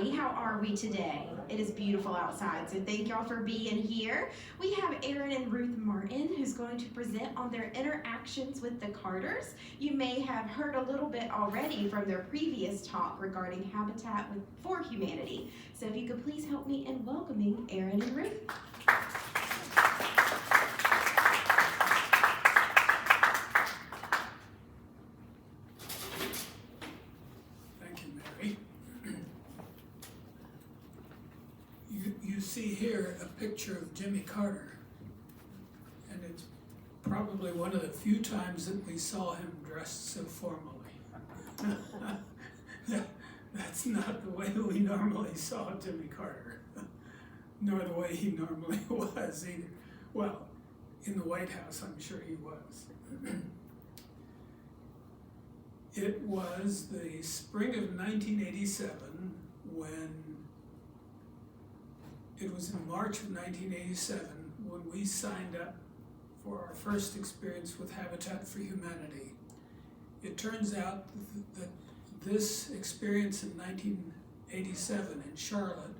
everybody. How are we today? It is beautiful outside, so thank y'all for being here. We have Aaron and Ruth Martin who's going to present on their interactions with the Carters. You may have heard a little bit already from their previous talk regarding Habitat for Humanity. So if you could please help me in welcoming Aaron and Ruth. See here a picture of Jimmy Carter, and it's probably one of the few times that we saw him dressed so formally. That's not the way we normally saw Jimmy Carter, nor the way he normally was either. Well, in the White House, I'm sure he was. It was the spring of 1987 when it was in March of 1987 when we signed up for our first experience with Habitat for Humanity. It turns out that this experience in 1987 in Charlotte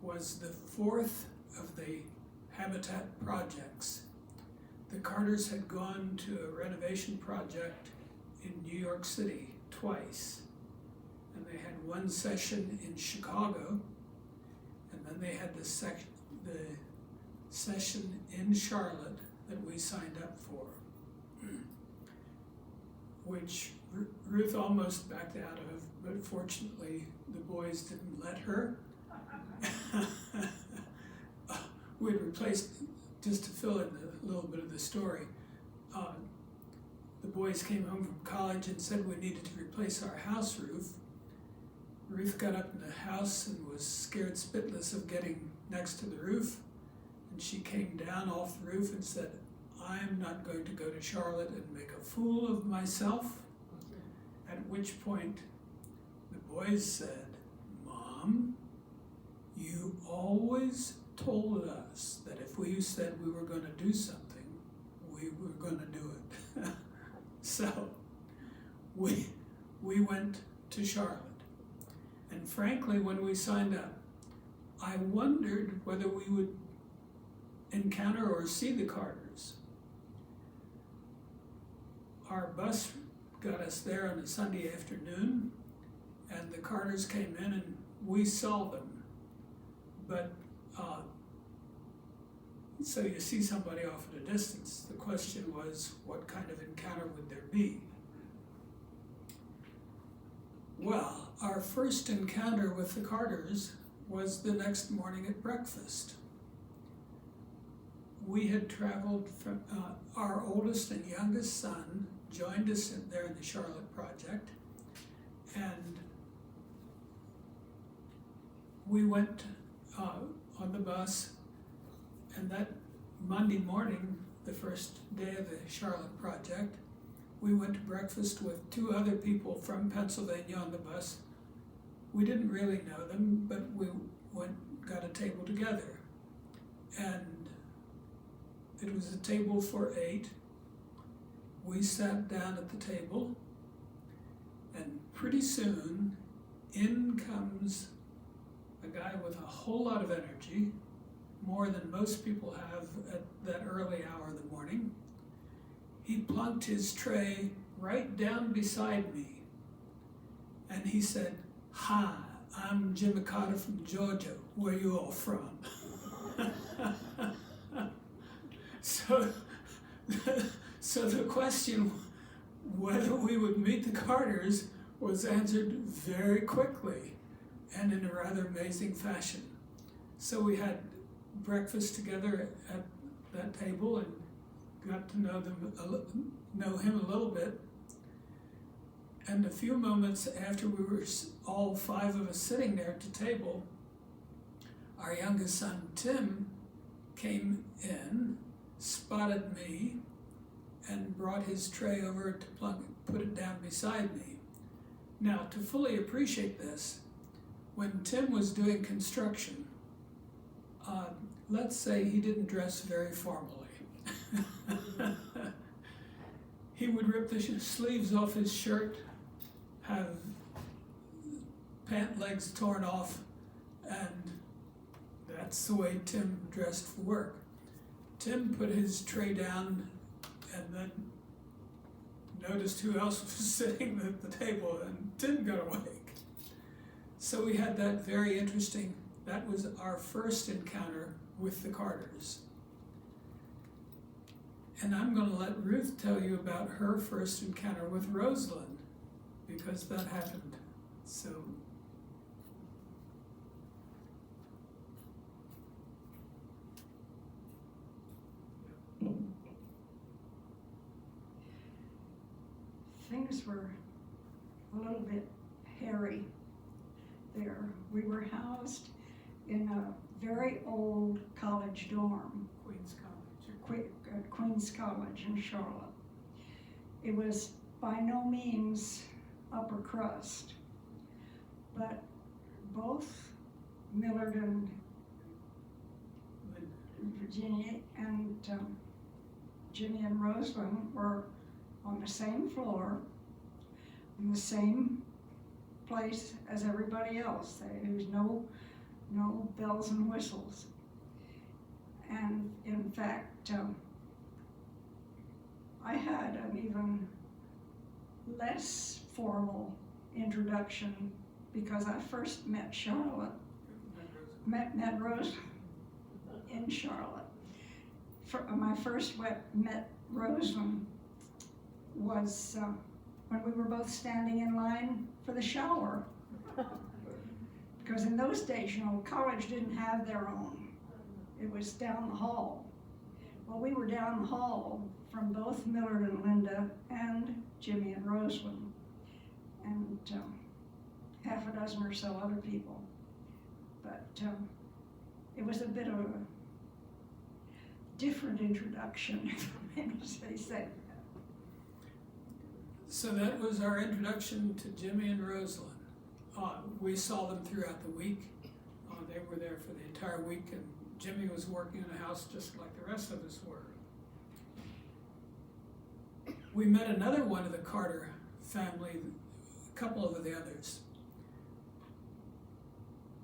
was the fourth of the Habitat projects. The Carters had gone to a renovation project in New York City twice, and they had one session in Chicago, and then they had the session in Charlotte that we signed up for, which Ruth almost backed out of, but fortunately the boys didn't let her. We'd replaced, just to fill in a little bit of the story, the boys came home from college and said we needed to replace our house roof. Ruth got up in the house and was scared spitless of getting next to the roof, and she came down off the roof and said, "I'm not going to go to Charlotte and make a fool of myself." At which point the boys said, "Mom, you always told us that if we said we were going to do something, we were going to do it." So we went to Charlotte. And frankly, when we signed up, I wondered whether we would encounter or see the Carters. Our bus got us there on a Sunday afternoon, and the Carters came in and we saw them. But so you see somebody off at a distance. The question was, what kind of encounter would there be? Well, our first encounter with the Carters was the next morning at breakfast. We had traveled from, our oldest and youngest son joined us there in the Charlotte project, and we went on the bus, and that Monday morning, the first day of the Charlotte project, we went to breakfast with two other people from Pennsylvania on the bus. We didn't really know them, but we got a table together. And it was a table for 8. We sat down at the table, and pretty soon in comes a guy with a whole lot of energy, more than most people have at that early hour of the morning. He plunked his tray right down beside me, and he said, "Hi, I'm Jimmy Carter from Georgia. Where you all from?" So the question whether we would meet the Carters was answered very quickly and in a rather amazing fashion. So we had breakfast together at that table and got to know him a little bit. And a few moments after we were all 5 of us sitting there at the table, our youngest son, Tim, came in, spotted me, and brought his tray over to put it down beside me. Now, to fully appreciate this, when Tim was doing construction, let's say he didn't dress very formally. He would rip the sleeves off his shirt, have pant legs torn off, and that's the way Tim dressed for work. Tim put his tray down and then noticed who else was sitting at the table, and Tim got awake. So we had that very interesting, that was our first encounter with the Carters. And I'm going to let Ruth tell you about her first encounter with Rosalind, because that happened. So. Things were a little bit hairy there. We were housed in a very old college dorm, at Queens College in Charlotte. It was by no means upper crust, but both Millard and Virginia and Jimmy and Rosalind were on the same floor, in the same place as everybody else. There was no bells and whistles. And in fact, I had an even less formal introduction because I first met Charlotte, met Rose in Charlotte. My first met Rosalind was when we were both standing in line for the shower. Because in those days, you know, college didn't have their own. It was down the hall. Well, we were down the hall from both Millard and Linda and Jimmy and Rosalind, and half a dozen or so other people. But it was a bit of a different introduction, if I may say. So that was our introduction to Jimmy and Rosalind. We saw them throughout the week. They were there for the entire week, and Jimmy was working in the house just like the rest of us were. We met another one of the Carter family, a couple of the others.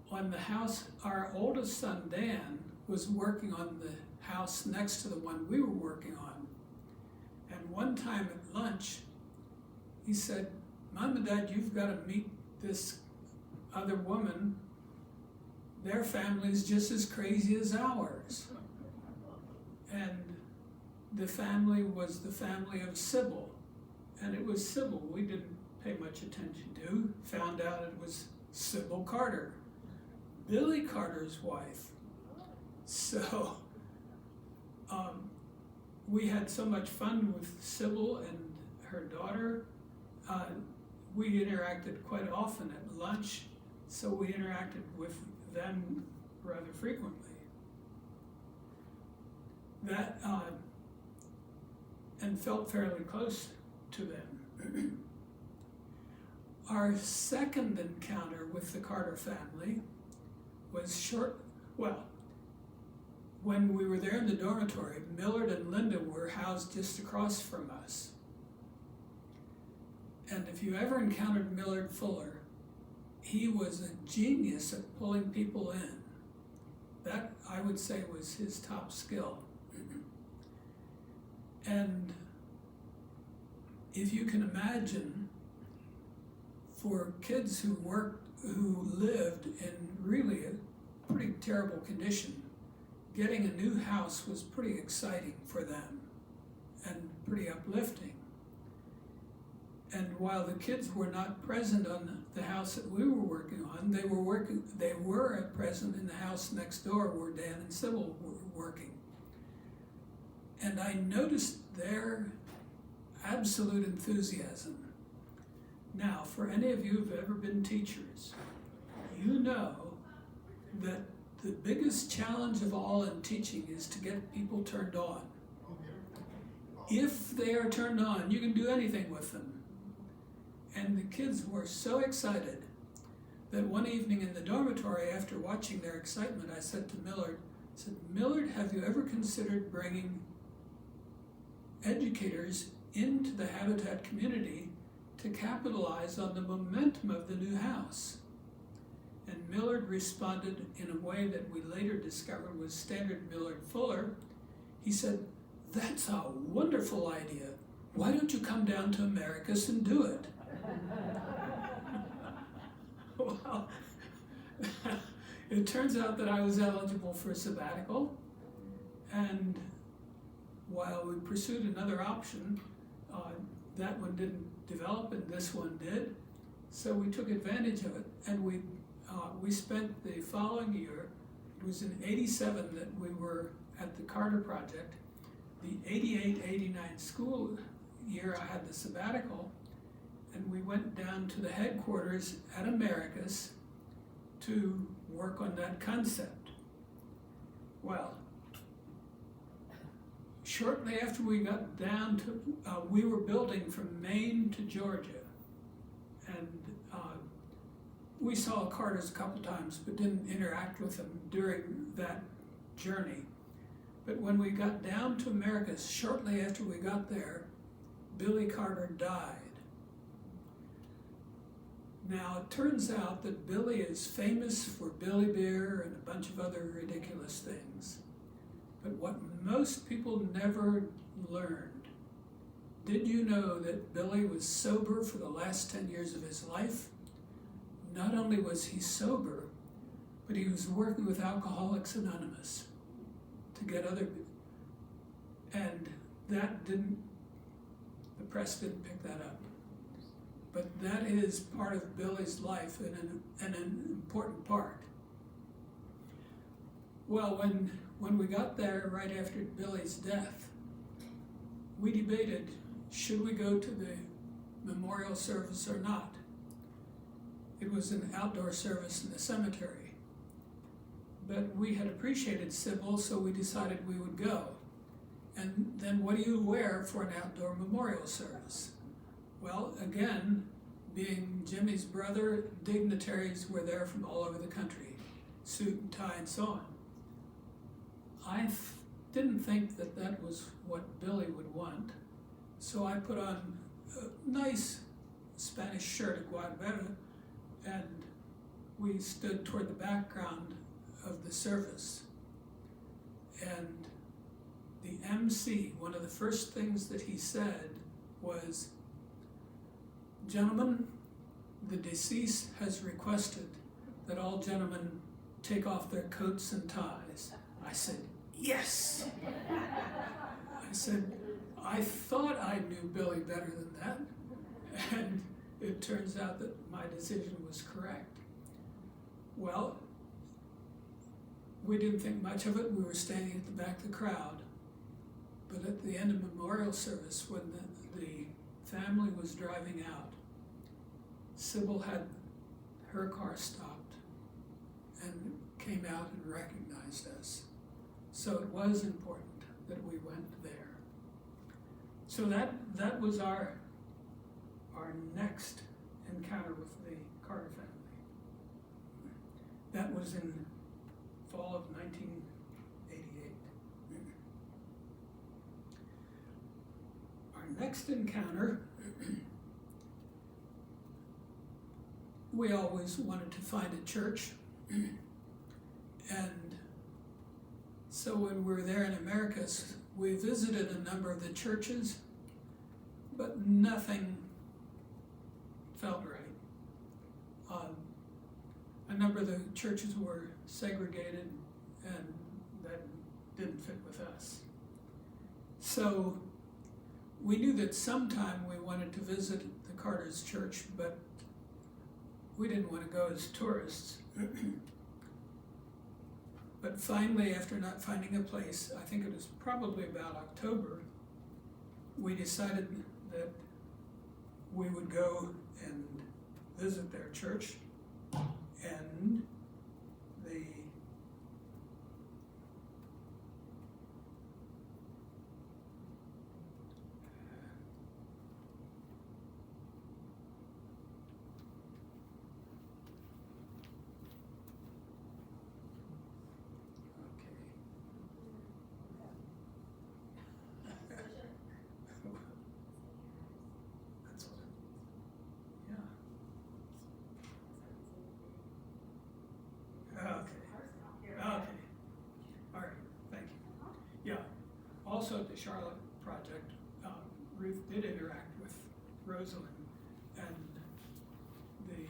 On the house, our oldest son, Dan, was working on the house next to the one we were working on. And one time at lunch, he said, "Mom and Dad, you've got to meet this other woman. Their family's just as crazy as ours." And the family was the family of Sybil. And it was Sybil we didn't pay much attention to. Found out it was Sybil Carter, Billy Carter's wife. So we had so much fun with Sybil and her daughter. We interacted quite often at lunch, so we interacted with them rather frequently. That and felt fairly close to them. Our second encounter with the Carter family was when we were there in the dormitory. Millard and Linda were housed just across from us. And if you ever encountered Millard Fuller, he was a genius at pulling people in. That, I would say, was his top skill. And if you can imagine, for kids who lived in really a pretty terrible condition, getting a new house was pretty exciting for them and pretty uplifting. And while the kids were not present on the house that we were working on, they were present in the house next door where Dan and Sybil were working. And I noticed their absolute enthusiasm. Now, for any of you who've ever been teachers, you know that the biggest challenge of all in teaching is to get people turned on. If they are turned on, you can do anything with them. And the kids were so excited that one evening in the dormitory, after watching their excitement, I said to Millard, have you ever considered bringing educators into the Habitat community to capitalize on the momentum of the new house? And Millard responded in a way that we later discovered was standard Millard Fuller. He said, "That's a wonderful idea. Why don't you come down to Americus and do it?" Well, it turns out that I was eligible for a sabbatical, and while we pursued another option, that one didn't develop and this one did. So we took advantage of it, and we spent the following year, it was in '87 that we were at the Carter Project. The '88-'89 school year I had the sabbatical, and we went down to the headquarters at Americus to work on that concept. Well, shortly after we got down to, we were building from Maine to Georgia, and we saw Carters a couple times, but didn't interact with them during that journey. But when we got down to Americus, shortly after we got there, Billy Carter died. Now, it turns out that Billy is famous for Billy Beer and a bunch of other ridiculous things. But what most people never learned, did you know that Billy was sober for the last 10 years of his life? Not only was he sober, but he was working with Alcoholics Anonymous to get other, and that didn't, the press didn't pick that up. But that is part of Billy's life and an important part. Well, when we got there right after Billy's death, we debated, should we go to the memorial service or not? It was an outdoor service in the cemetery. But we had appreciated Sybil, so we decided we would go. And then what do you wear for an outdoor memorial service? Well, again, being Jimmy's brother, dignitaries were there from all over the country, suit and tie and so on. I didn't think that that was what Billy would want, so I put on a nice Spanish shirt at Guadalajara, and we stood toward the background of the service. And the MC, one of the first things that he said was, "Gentlemen, the deceased has requested that all gentlemen take off their coats and ties." I said, "Yes!" I said, I thought I knew Billy better than that, and it turns out that my decision was correct. Well, we didn't think much of it. We were standing at the back of the crowd. But at the end of memorial service, when the family was driving out, Sybil had her car stopped and came out and recognized us. So it was important that we went there. So that was our next encounter with the Carter family. That was in fall of 1988. Our next encounter, we always wanted to find a church, and so when we were there in Americus, we visited a number of the churches, but nothing felt right. A number of the churches were segregated, and that didn't fit with us. So we knew that sometime we wanted to visit the Carter's church, but we didn't want to go as tourists. But finally, after not finding a place, I think it was probably about October, we decided that we would go and visit their church, and the Yeah. Also at the Charlotte Project, Ruth did interact with Rosalind, and the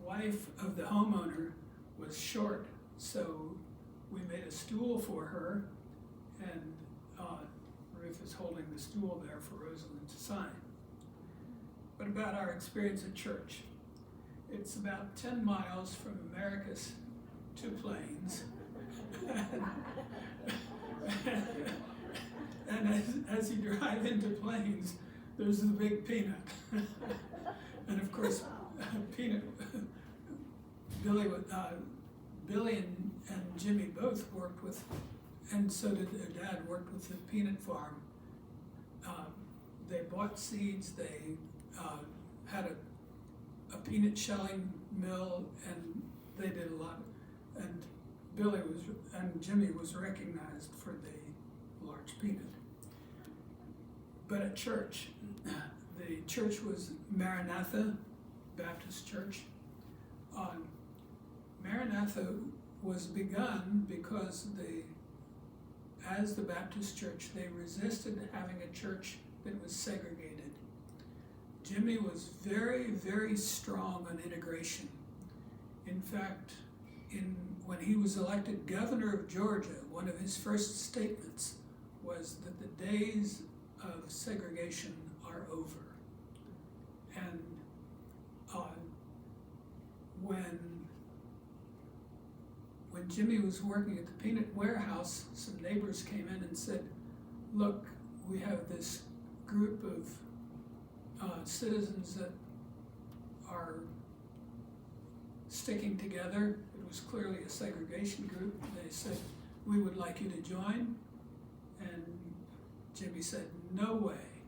wife of the homeowner was short, so we made a stool for her, and Ruth is holding the stool there for Rosalind to sign. What about our experience at church? It's about 10 miles from Americus to Plains. And as you drive into Plains, there's the big Peanut. And of course, Peanut, Billy and Jimmy both worked with, and so did their dad, worked with the peanut farm. They bought seeds, they had a peanut shelling mill, and they did a lot. And Jimmy was recognized for the large peanut. But at church, the church was Maranatha Baptist Church. Maranatha was begun because as the Baptist church, they resisted having a church that was segregated. Jimmy was very, very strong on integration. In fact, when he was elected governor of Georgia, one of his first statements was that the days of segregation are over. And when Jimmy was working at the peanut warehouse, some neighbors came in and said, "Look, we have this group of citizens that are sticking together." It was clearly a segregation group. They said, "We would like you to join." And Jimmy said, "No way."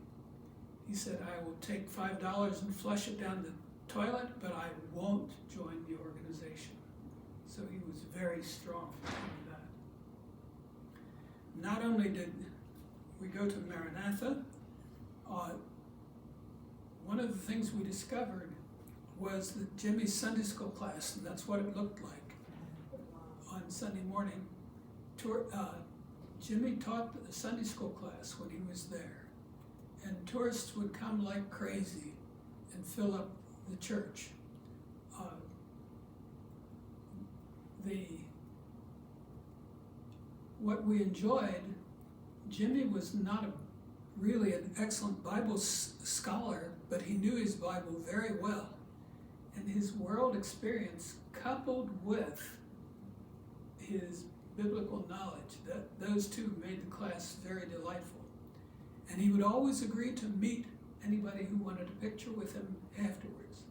He said, "I will take $5 and flush it down the toilet, but I won't join the organization." So he was very strong in that. Not only did we go to Maranatha, one of the things we discovered was that Jimmy's Sunday school class, and that's what it looked like on Sunday morning. Jimmy taught the Sunday school class when he was there, and tourists would come like crazy and fill up the church. What we enjoyed, Jimmy was not really an excellent Bible scholar, but he knew his Bible very well. And his world experience, coupled with his biblical knowledge, those two made the class very delightful. And he would always agree to meet anybody who wanted a picture with him afterwards.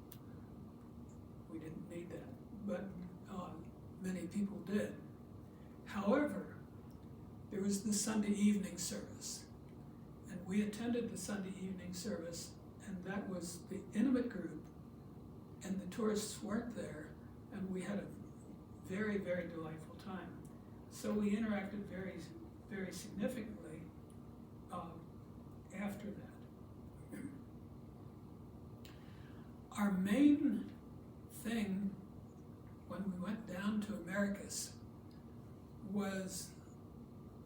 We didn't need that, but many people did. However, there was the Sunday evening service, and we attended the Sunday evening service, and that was the intimate group, and the tourists weren't there, and we had a very, very delightful time. So we interacted very, very significantly after that. Our main thing when we went down to Americus was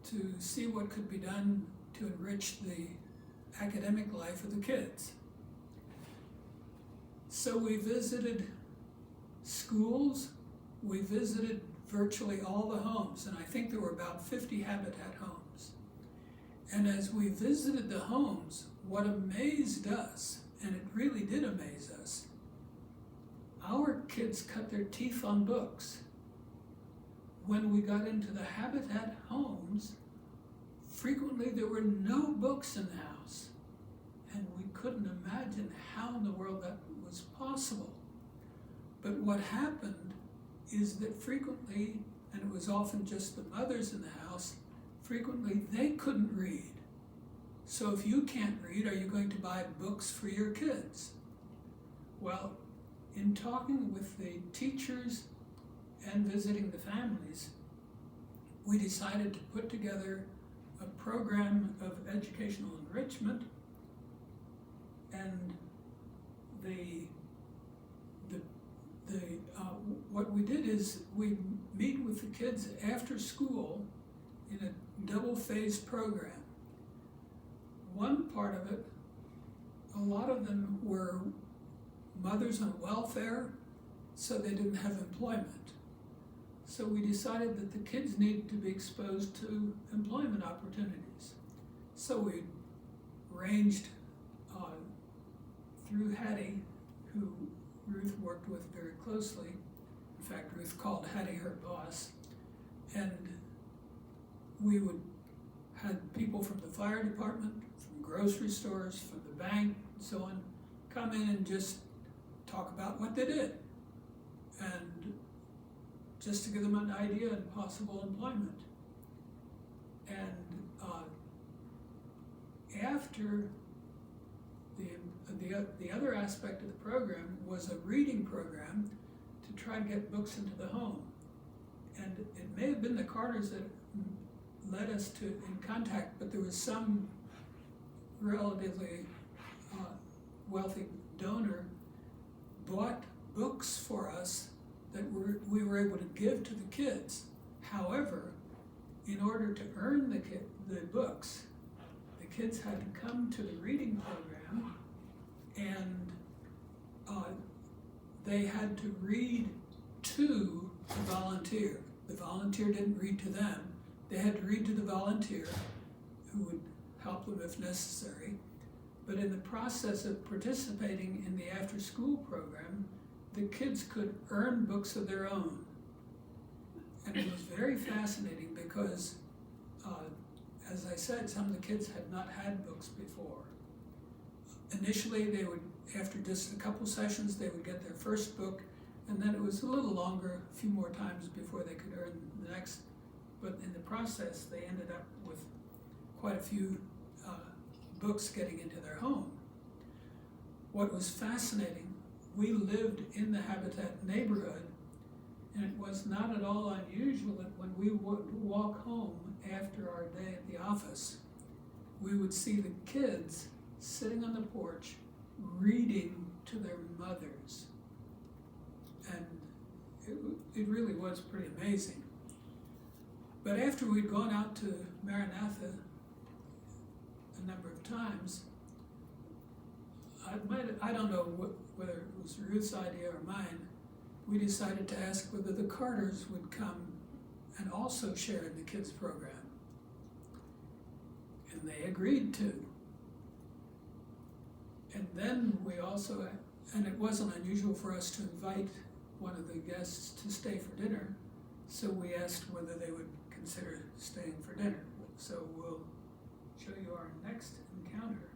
to see what could be done to enrich the academic life of the kids. So we visited schools, we visited virtually all the homes, and I think there were about 50 Habitat homes. And as we visited the homes, what amazed us, and it really did amaze us, our kids cut their teeth on books. When we got into the Habitat homes, frequently there were no books in the house, and we couldn't imagine how in the world that was possible. But what happened is that frequently, and it was often just the mothers in the house, frequently they couldn't read. So if you can't read, are you going to buy books for your kids? Well, in talking with the teachers and visiting the families, we decided to put together a program of educational enrichment, and what we did is we meet with the kids after school in a double-phase program. One part of it, a lot of them were mothers on welfare, so they didn't have employment. So we decided that the kids needed to be exposed to employment opportunities. So we arranged through Hattie, who Ruth worked with very closely. In fact, Ruth called Hattie her boss. And we would had people from the fire department, from grocery stores, from the bank, and so on, come in and just talk about what they did. And just to give them an idea of possible employment. And after the other aspect of the program was a reading program to try to get books into the home. And it may have been the Carters that led us to in contact, but there was some relatively wealthy donor bought books for us that we were able to give to the kids. However, in order to earn the books, the kids had to come to the reading program, and they had to read to the volunteer. The volunteer didn't read to them. They had to read to the volunteer, who would help them if necessary. But in the process of participating in the after-school program, the kids could earn books of their own. And it was very fascinating because, as I said, some of the kids had not had books before. Initially, they would, after just a couple sessions, they would get their first book, and then it was a little longer, a few more times before they could earn the next. But in the process, they ended up with quite a few books getting into their home. What was fascinating, we lived in the Habitat neighborhood, and it was not at all unusual that when we would walk home after our day at the office, we would see the kids sitting on the porch reading to their mothers. And it really was pretty amazing. But after we'd gone out to Maranatha a number of times, I don't know whether it was Ruth's idea or mine, we decided to ask whether the Carters would come and also share in the kids program. And they agreed to. And then we also, and it wasn't unusual for us to invite one of the guests to stay for dinner, so we asked whether they would consider staying for dinner. So we'll show you our next encounter.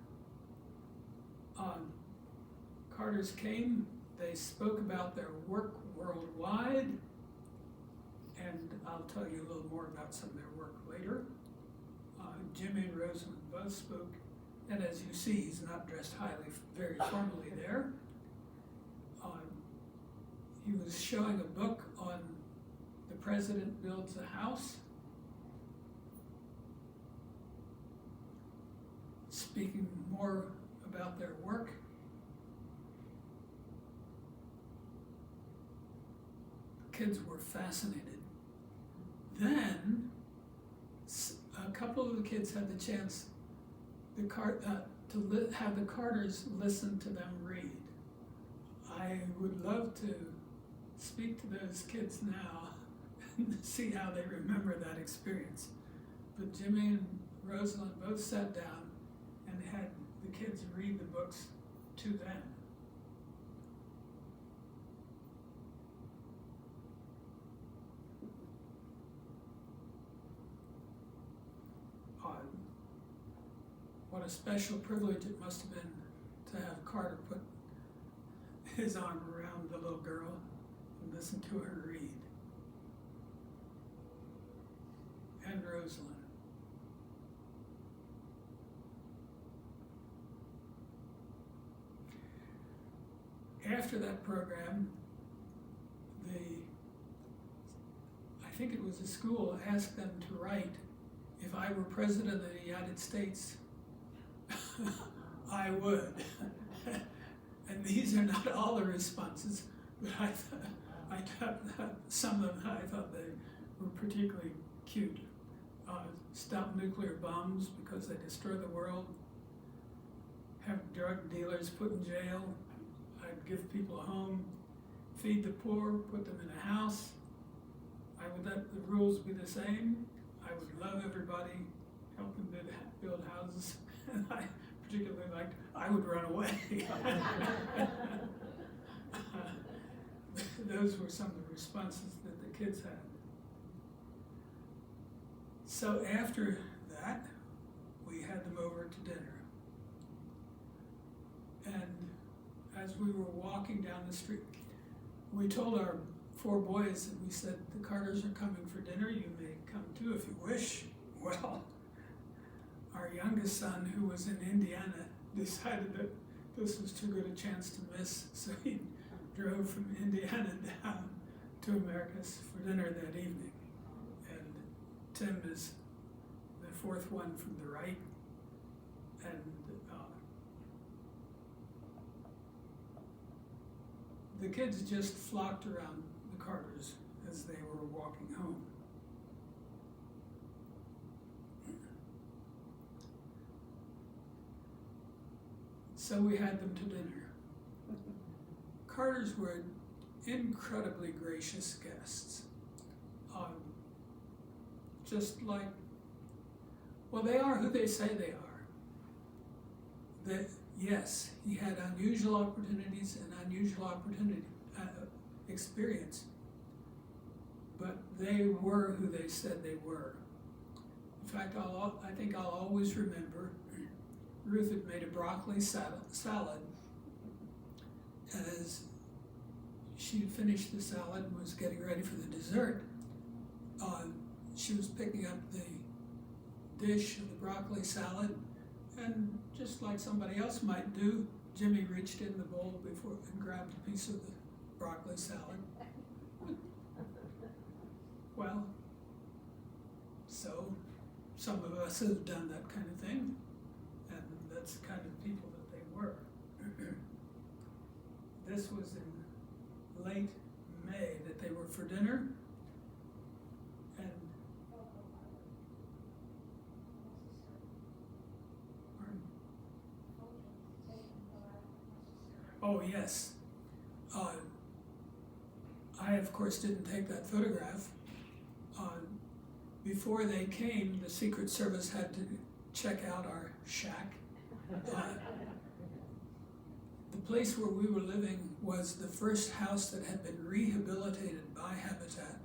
Carters came, they spoke about their work worldwide, and I'll tell you a little more about some of their work later. Jimmy and Rosalind both spoke, and as you see, he's not dressed very formally there. He was showing a book on The President Builds a House, speaking more about their work. Kids were fascinated. Then a couple of the kids had the chance to have the Carters listen to them read. I would love to speak to those kids now and see how they remember that experience. But Jimmy and Rosalind both sat down and had the kids read the books to them. What a special privilege it must have been to have Carter put his arm around the little girl and listen to her read. And Rosalind. After that program, I think it was the school asked them to write, "If I were president of the United States, I would." And these are not all the responses, but I thought some of them, I thought they were particularly cute. stop nuclear bombs because they destroy the world, have drug dealers put in jail. I'd give people a home, feed the poor, put them in a house. I would let the rules be the same. I would love everybody, help them build houses, and I particularly liked, I would run away. Those were some of the responses that the kids had. So after that, we had them over to dinner. And as we were walking down the street, we told our 4 boys, and we said, the Carters are coming for dinner, you may come too if you wish. Well, our youngest son, who was in Indiana, decided that this was too good a chance to miss, so he drove from Indiana down to Americus for dinner that evening. And Tim is the 4th one from the right, and the kids just flocked around the Carters as they were walking home. So we had them to dinner. Carters were incredibly gracious guests. Just like, well, they are who they say they are. That, yes, he had unusual opportunities and unusual experience, but they were who they said they were. In fact, I think I'll always remember Ruth had made a broccoli salad, and as she finished the salad and was getting ready for the dessert, she was picking up the dish of the broccoli salad, and just like somebody else might do, Jimmy reached in the bowl before and grabbed a piece of the broccoli salad. Well, so some of us have done that kind of thing, and that's the kind of people that they were. This was in late May that they were for dinner, and oh yes, I of course didn't take that photograph. Before they came, the Secret Service had to check out our shack. The place where we were living was the first house that had been rehabilitated by Habitat,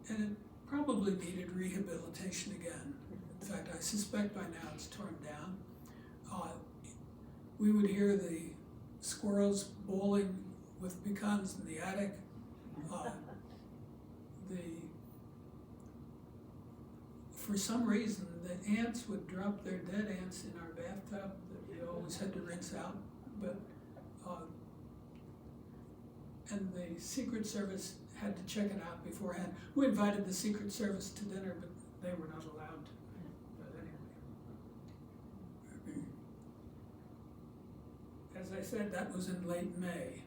and it probably needed rehabilitation again. In fact, I suspect by now it's torn down. We would hear the squirrels bowling with pecans in the attic. For some reason, the ants would drop their dead ants in our bathtub that we always had to rinse out. But and the Secret Service had to check it out beforehand. We invited the Secret Service to dinner, but they were not allowed to. But anyway, as I said, that was in late May.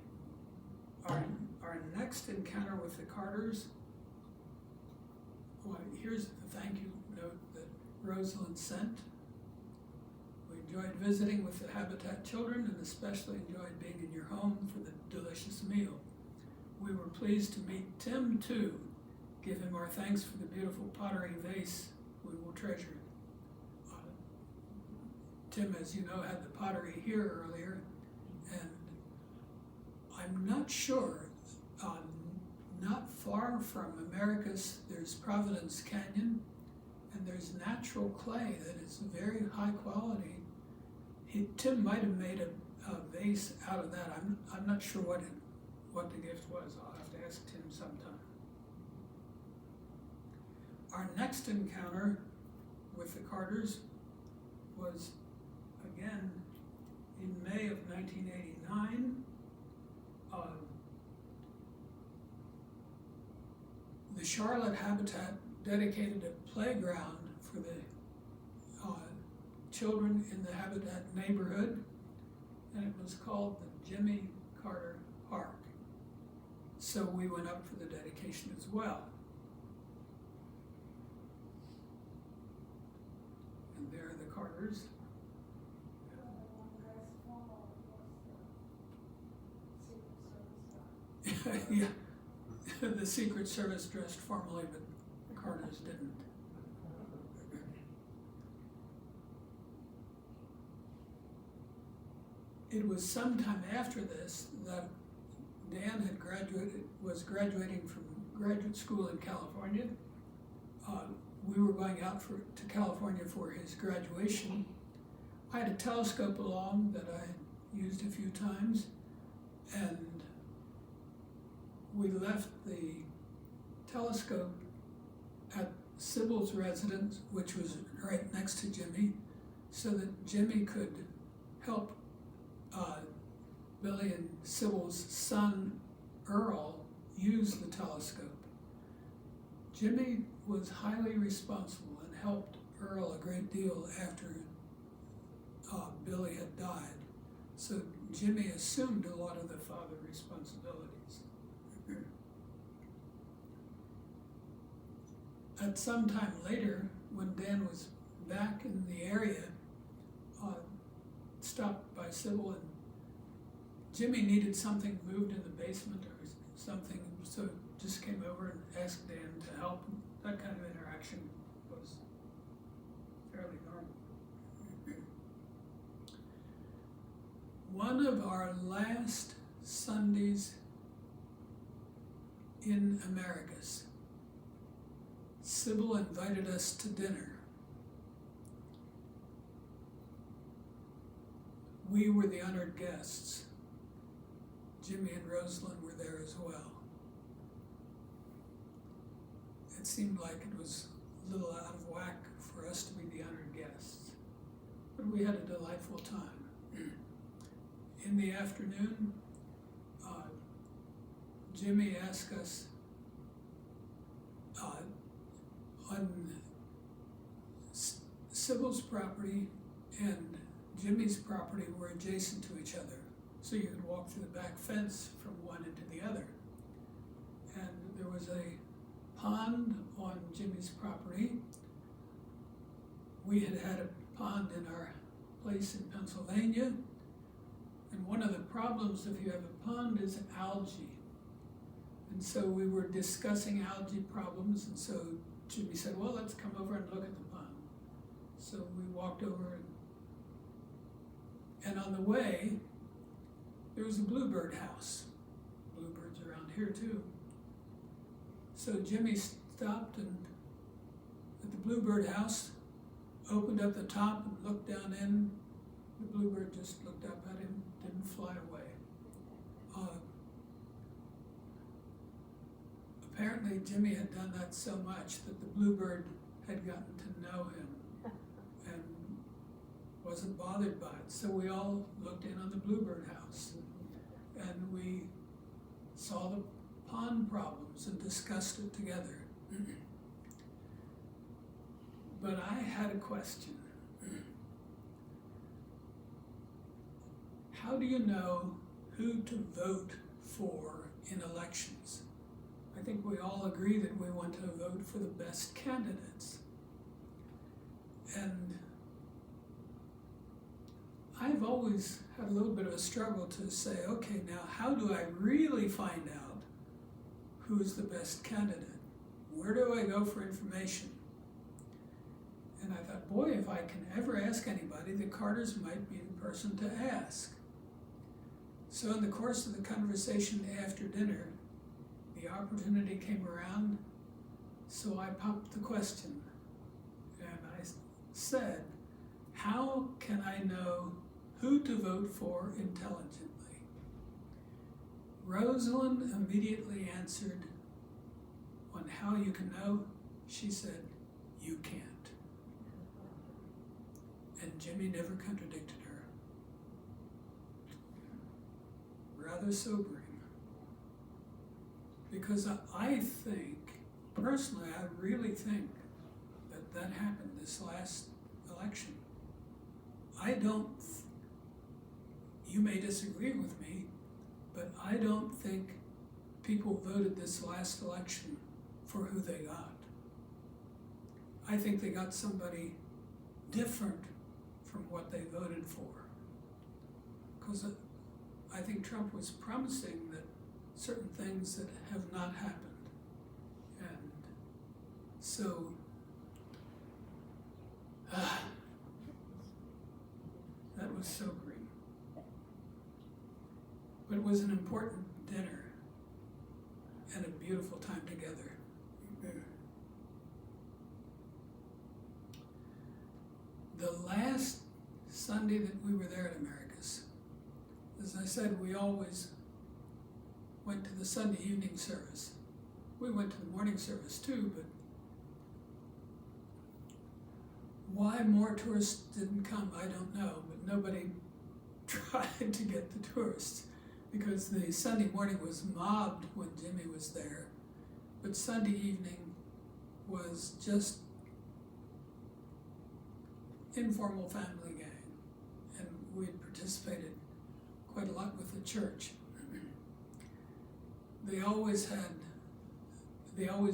Our next encounter with the Carters, well, here's the thank you note that Rosalind sent. We enjoyed visiting with the Habitat children and especially enjoyed being in your home for the delicious meal. We were pleased to meet Tim too. Give him our thanks for the beautiful pottery vase. We will treasure it. Tim, as you know, had the pottery here earlier, and I'm not sure. Not far from Americus, there's Providence Canyon, and there's natural clay that is very high quality. Tim might have made a vase out of that. I'm not sure what the gift was. I'll have to ask Tim sometime. Our next encounter with the Carters was again in May of 1989. The Charlotte Habitat dedicated a playground for the children in the Habitat neighborhood, and it was called the Jimmy Carter Park. So we went up for the dedication as well. the Carters. Yeah, the Secret Service dressed formally, but the Carters didn't. It was sometime after this that Dan was graduating from graduate school in California. We were going out to California for his graduation. I had a telescope along that I had used a few times, and we left the telescope at Sybil's residence, which was right next to Jimmy, so that Jimmy could help Billy and Sybil's son, Earl, use the telescope. Jimmy was highly responsible and helped Earl a great deal after Billy had died. So Jimmy assumed a lot of the father responsibilities. At some time later, when Dan was back in the area, stopped by Sybil, and Jimmy needed something moved in the basement or something, so just came over and asked Dan to help. That kind of interaction was fairly normal. One of our last Sundays in Americus, Sybil invited us to dinner. We were the honored guests. Jimmy and Rosalind were there as well. It seemed like it was a little out of whack for us to be the honored guests, but we had a delightful time. In the afternoon, Jimmy asked us on Sybil's property and Jimmy's property were adjacent to each other, so you could walk through the back fence from one into the other. And there was a pond on Jimmy's property. We had had a pond in our place in Pennsylvania, and one of the problems if you have a pond is algae. And so we were discussing algae problems, and so Jimmy said, well, let's come over and look at the pond. So we walked over, and on the way, there was a bluebird house. Bluebirds around here too. So Jimmy stopped and at the bluebird house, opened up the top and looked down in. The bluebird just looked up at him, didn't fly away. Apparently Jimmy had done that so much that the bluebird had gotten to know him and wasn't bothered by it. So we all looked in on the bluebird house and we saw the pond problems and discussed it together. But I had a question. How do you know who to vote for in elections? I think we all agree that we want to vote for the best candidates. And I've always had a little bit of a struggle to say, okay, now how do I really find out who's the best candidate? Where do I go for information? And I thought, boy, if I can ever ask anybody, the Carters might be the person to ask. So in the course of the conversation after dinner, the opportunity came around, so I popped the question. And I said, how can I know who to vote for intelligently? Rosalind immediately answered, on how you can know, she said, you can't. And Jimmy never contradicted her. Rather sobering. Because I think, personally, I really think that happened this last election. You may disagree with me, but I don't think people voted this last election for who they got. I think they got somebody different from what they voted for. Because I think Trump was promising that certain things that have not happened. And so, that was so green. But it was an important dinner and a beautiful time together. The last Sunday that we were there at Americus, as I said, we always went to the Sunday evening service. We went to the morning service too, but why more tourists didn't come, I don't know, but nobody tried to get the tourists because the Sunday morning was mobbed when Jimmy was there, but Sunday evening was just informal family gang, and we had participated quite a lot with the church. They always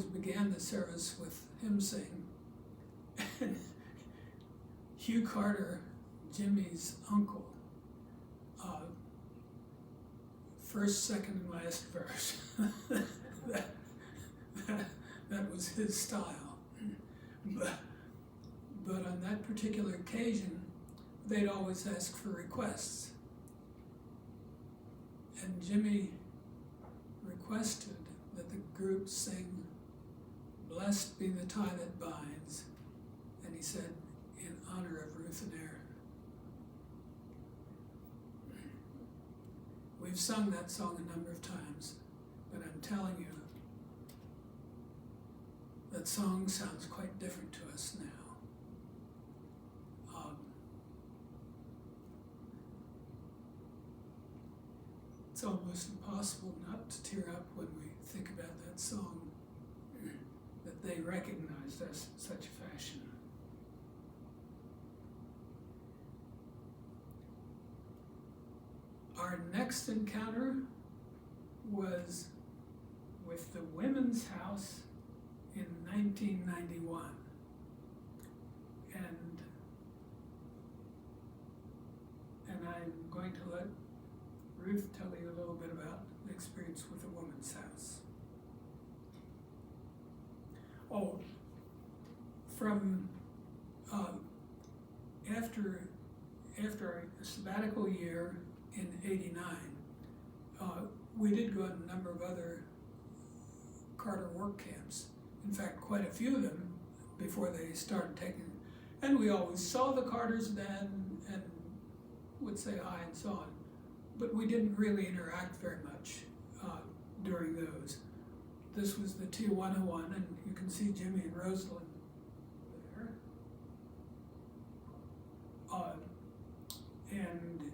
began the service with hymn sing, and Hugh Carter, Jimmy's uncle, first, second, and last verse. that was his style. But on that particular occasion, they'd always ask for requests. And Jimmy requested that the group sing, "Blessed be the tie that binds," and he said, in honor of Ruth and Aaron. We've sung that song a number of times, but I'm telling you, that song sounds quite different to us now. It's almost impossible not to tear up when we think about that song that they recognized us in such fashion. Our next encounter was with the Women's House in 1991. And I'm going to let Ruth tell you a little bit about the experience with the Women's House. Oh, from after our sabbatical year in '89, we did go on a number of other Carter work camps. In fact, quite a few of them before they started taking, and we always saw the Carters then and would say hi and so on. But we didn't really interact very much during those. This was the T101, and you can see Jimmy and Rosalind there. And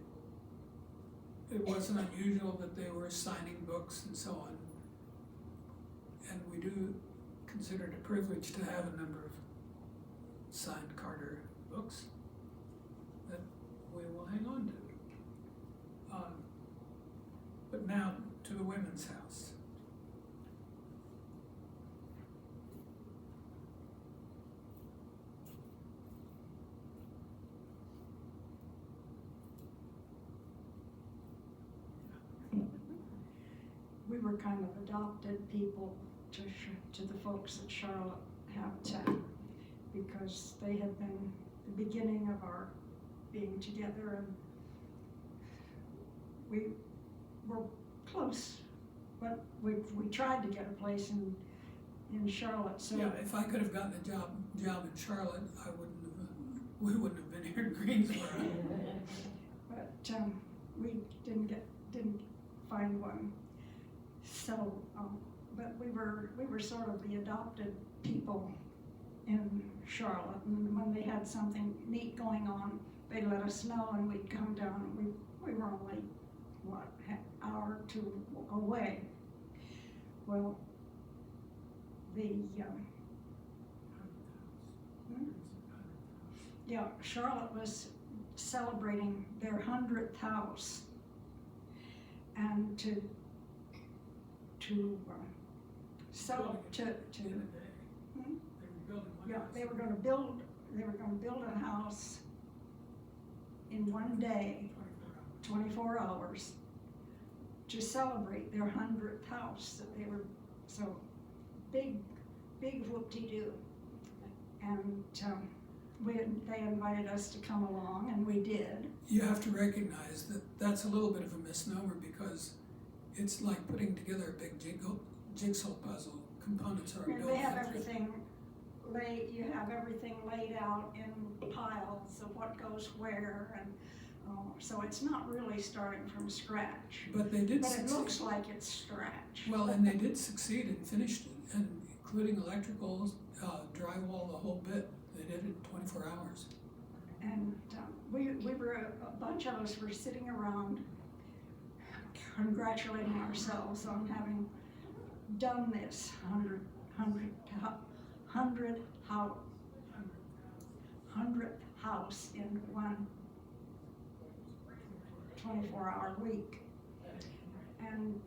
it wasn't unusual that they were signing books and so on. And we do consider it a privilege to have a number of signed Carter books that we will hang on to. But now to the Women's House. We were kind of adopted people to the folks at Charlotte Habitat because they had been the beginning of our being together, and we were close, but we tried to get a place in Charlotte. So yeah, if I could have gotten a job in Charlotte, we wouldn't have been here in Greensboro. But we didn't find one. So, but we were sort of the adopted people in Charlotte, and when they had something neat going on, they'd let us know, and we'd come down. We were only an hour or two away. Well, Charlotte was celebrating their 100th house, and they were going to build a house in one day, 24 hours, to celebrate their 100th house that they were, so big whoop-de-doo. And they invited us to come along, and we did. You have to recognize that that's a little bit of a misnomer because it's like putting together a big jigsaw puzzle. Components are And built. they have everything you have everything laid out in piles of what goes where, and so it's not really starting from scratch. But they did But succeed. it looks like it's scratch. Well, and they did succeed and finished it, and including electricals, drywall, the whole bit. They did it in 24 hours. And we were, a bunch of us were sitting around congratulating ourselves on having done this 100th house in one 24-hour week. And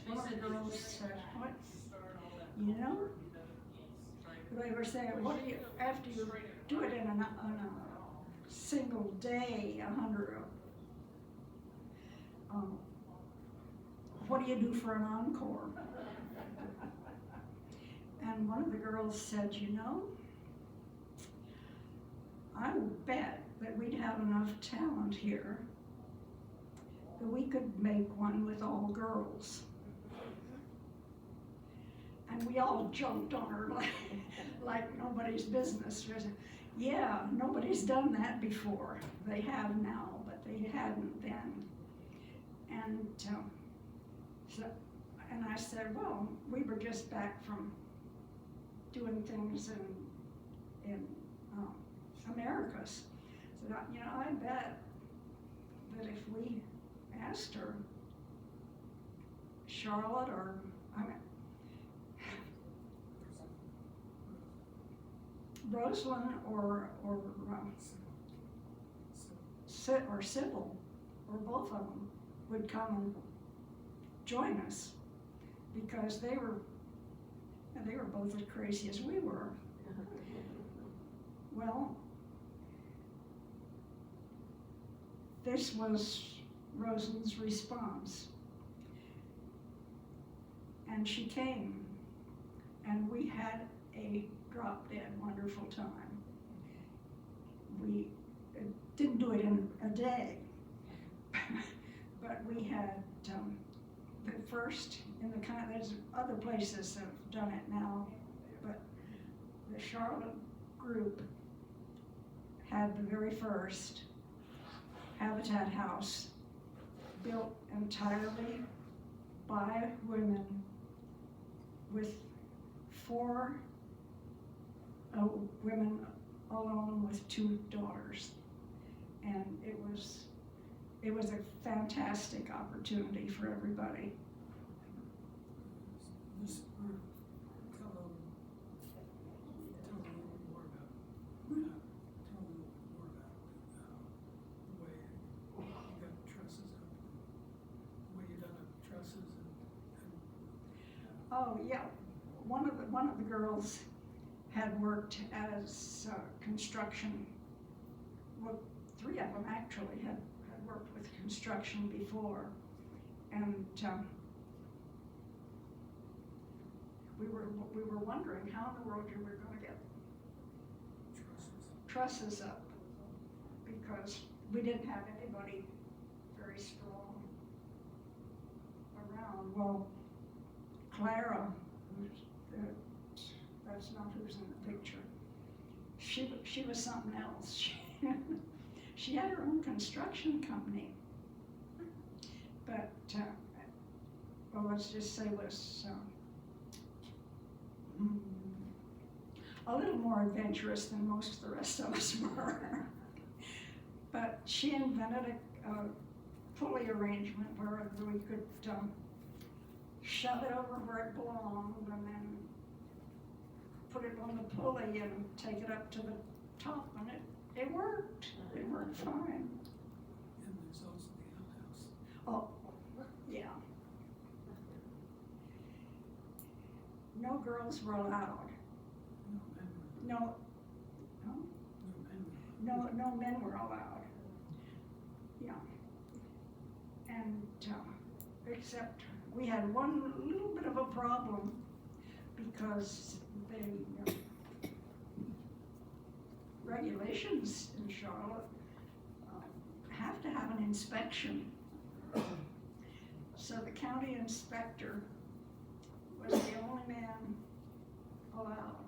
one of the girls said, what, you know, they were saying, what do you, after you do it on a single day, 100, what do you do for an encore? And one of the girls said, you know, I will bet that we'd have enough talent here that we could make one with all girls. And we all jumped on her like nobody's business. Yeah, nobody's done that before. They have now, but they hadn't then. And and I said, well, we were just back from doing things in Americas. So you know, I bet that if we asked her, Charlotte or Rosalind or Sybil, or both of them, would come and join us, because they were both as crazy as we were. Well, this was Rosalind's response. And she came, and we had a drop-dead wonderful time. We didn't do it in a day, but we had the first in the kind. There's other places that have done it now, but the Charlotte group had the very first Habitat house built entirely by women with 4 women alone with 2 daughters. And it was a fantastic opportunity for everybody. Tell a little more about the way you got trusses up, the way you done up trusses Oh yeah, one of the girls had worked as construction. Well, 3 of them actually had worked with construction before, and we were wondering how in the world you were going to get trusses up, because we didn't have anybody very strong around. Well, Clara, that's not who's in the picture. She was something else. She had her own construction company, but well, let's just say was a little more adventurous than most of the rest of us were. But she invented a pulley arrangement where we could shove it over where it belonged, and then put it on the pulley and take it up to the top, and it worked. It worked fine. and there's also the outhouse. Oh, yeah. No girls were allowed. No, Huh? No men. No men were allowed. Yeah. And except we had one little bit of a problem because the regulations in Charlotte have to have an inspection. So the county inspector was the only man allowed.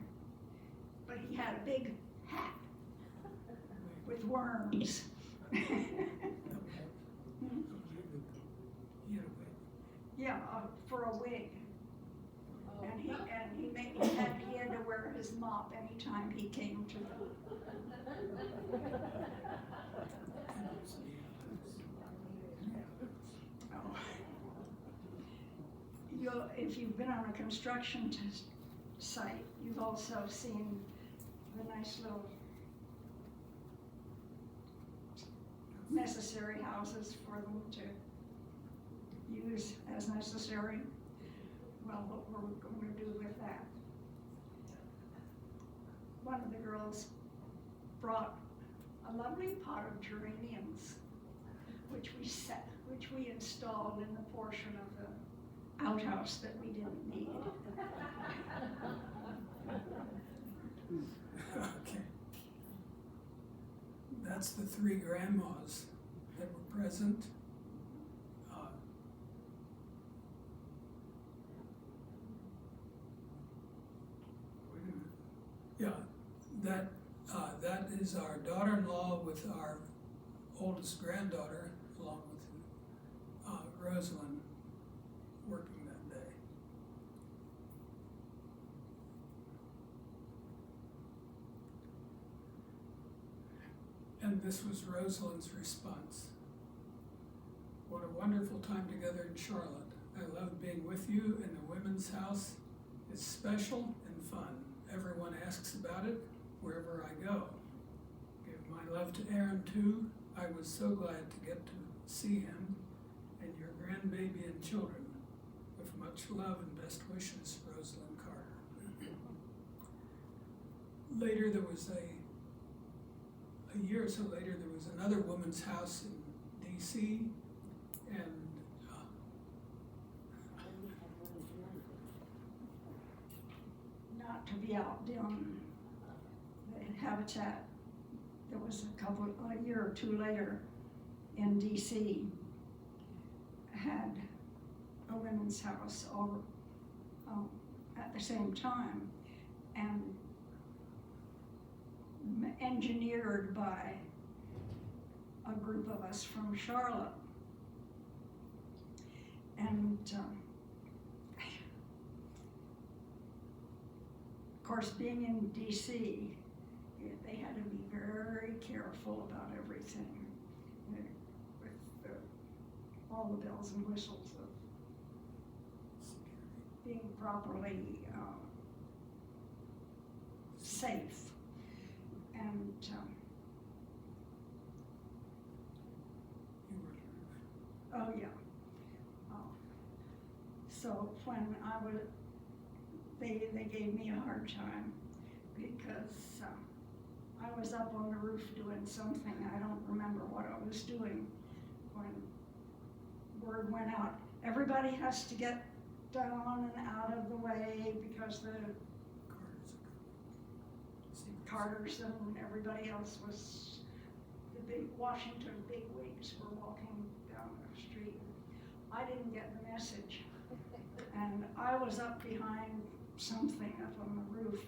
But he had a big hat with worms. Yeah, for a wig. And he had to wear his mop anytime he came to if you've been on a construction site, you've also seen the nice little necessary houses for them to use as necessary. Well, what we're going to do with that. One of the girls brought a lovely pot of geraniums, which we installed in the portion of the outhouse that we didn't need. Okay. That's the three grandmas that were present. Yeah, that is our daughter-in-law with our oldest granddaughter, along with Rosalind, working that day. And this was Rosalind's response. What a wonderful time together in Charlotte. I love being with you in the women's house. It's special and fun. Everyone asks about it wherever I go. Give my love to Aaron too. I was so glad to get to see him and your grandbaby and children. With much love and best wishes, Rosalind Carter. Later there was a year or so later, there was another woman's house in DC, and Not to be outdone, the Habitat, there was a year or two later in DC, had a women's house all at the same time, and engineered by a group of us from Charlotte. And of course, being in DC, they had to be very careful about everything, with all the bells and whistles of being properly safe. And oh yeah. So when I was, they gave me a hard time because I was up on the roof doing something. I don't remember what I was doing when word went out. Everybody has to get down and out of the way because the Carters and everybody else was, the big Washington bigwigs were walking down the street. I didn't get the message. And I was up behind something up on the roof.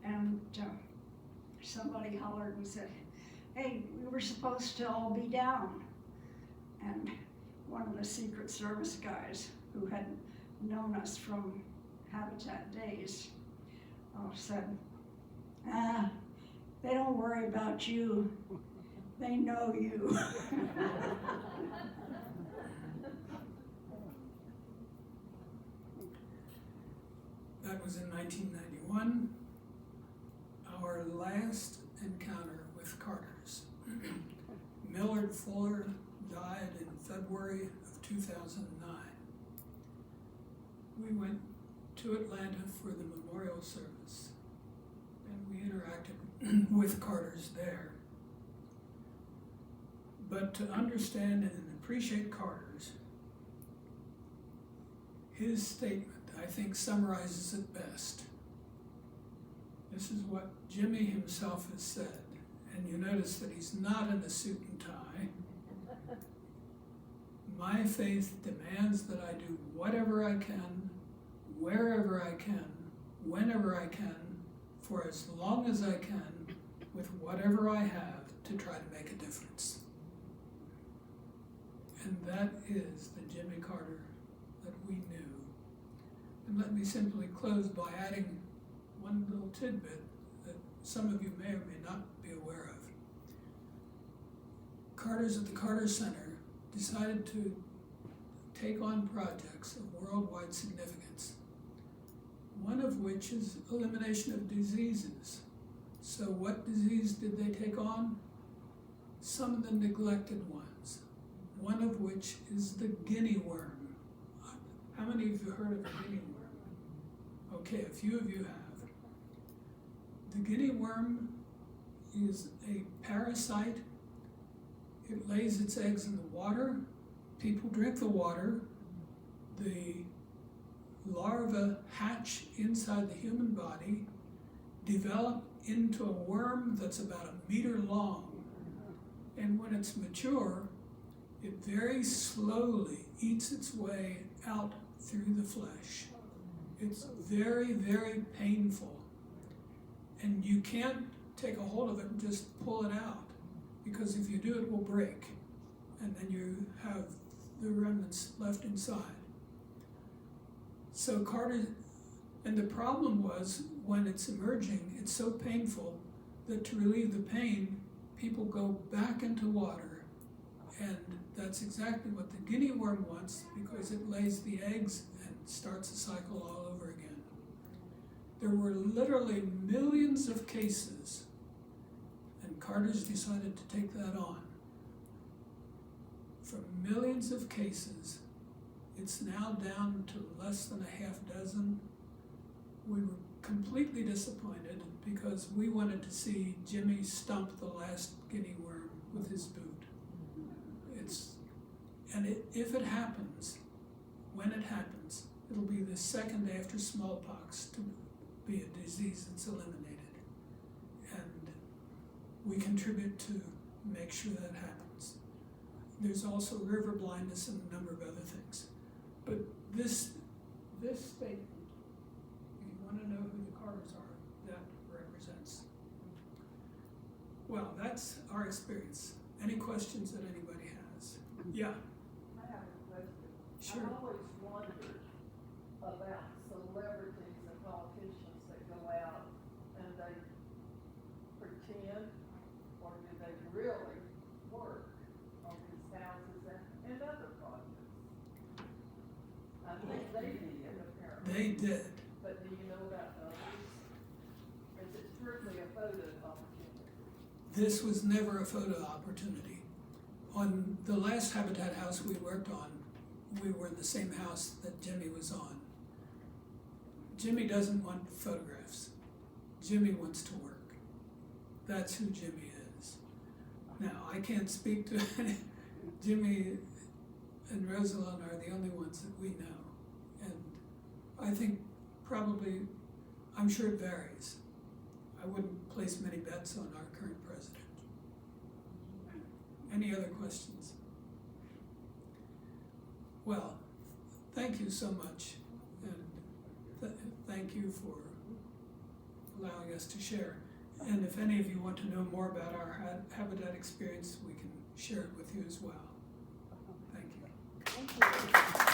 And somebody hollered and said, hey, we were supposed to all be down. And one of the Secret Service guys who had known us from Habitat days said, they don't worry about you, they know you. That was in 1991, our last encounter with Carters. Millard Fuller died in February of 2009. We went to Atlanta for the memorial service. and we interacted with Carter's there. But to understand and appreciate Carter's, his statement, I think, summarizes it best. This is what Jimmy himself has said, and you notice that he's not in a suit and tie. My faith demands that I do whatever I can, wherever I can, whenever I can, for as long as I can, with whatever I have to try to make a difference. And that is the Jimmy Carter that we knew. And let me simply close by adding one little tidbit that some of you may or may not be aware of. Carter's at the Carter Center decided to take on projects of worldwide significance, one of which is elimination of diseases. So what disease did they take on? Some of the neglected ones, one of which is the guinea worm. How many of you heard of the guinea worm? Okay, a few of you have. The guinea worm is a parasite. It lays its eggs in the water. People drink the water. The larvae hatch inside the human body, develop into a worm that's about 1 meter long. And when it's mature, it very slowly eats its way out through the flesh. It's very, very painful. And you can't take a hold of it and just pull it out, because if you do, it will break. And then you have the remnants left inside. So Carter, and the problem was, when it's emerging, it's so painful that to relieve the pain, people go back into water. And that's exactly what the guinea worm wants, because it lays the eggs and starts a cycle all over again. There were literally millions of cases, and Carter's decided to take that on. From millions of cases, it's now down to less than a half dozen. We were completely disappointed because we wanted to see Jimmy stump the last guinea worm with his boot. If it happens, when it happens, it'll be the second after smallpox to be a disease that's eliminated. And we contribute to make sure that happens. There's also river blindness and a number of other things. But this statement, if you want to know who the Carters are, that represents. Well, that's our experience. Any questions that anybody has? Yeah. I have a question. Sure. I've always wondered about celebrities and politicians that go out and they pretend, or do they really work on these houses and other projects? I think they did, apparently. They did. But do you know about others? Or is it strictly a photo opportunity? This was never a photo opportunity. On the last Habitat house we worked on, we were in the same house that Jimmy was on. Jimmy doesn't want photographs. Jimmy wants to work. That's who Jimmy is. Now, I can't speak to Jimmy and Rosalind are the only ones that we know. And I think probably, I'm sure it varies. I wouldn't place many bets on our current president. Any other questions? Well, thank you so much, and thank you for allowing us to share. And if any of you want to know more about our Habitat experience, we can share it with you as well. Thank you. Thank you.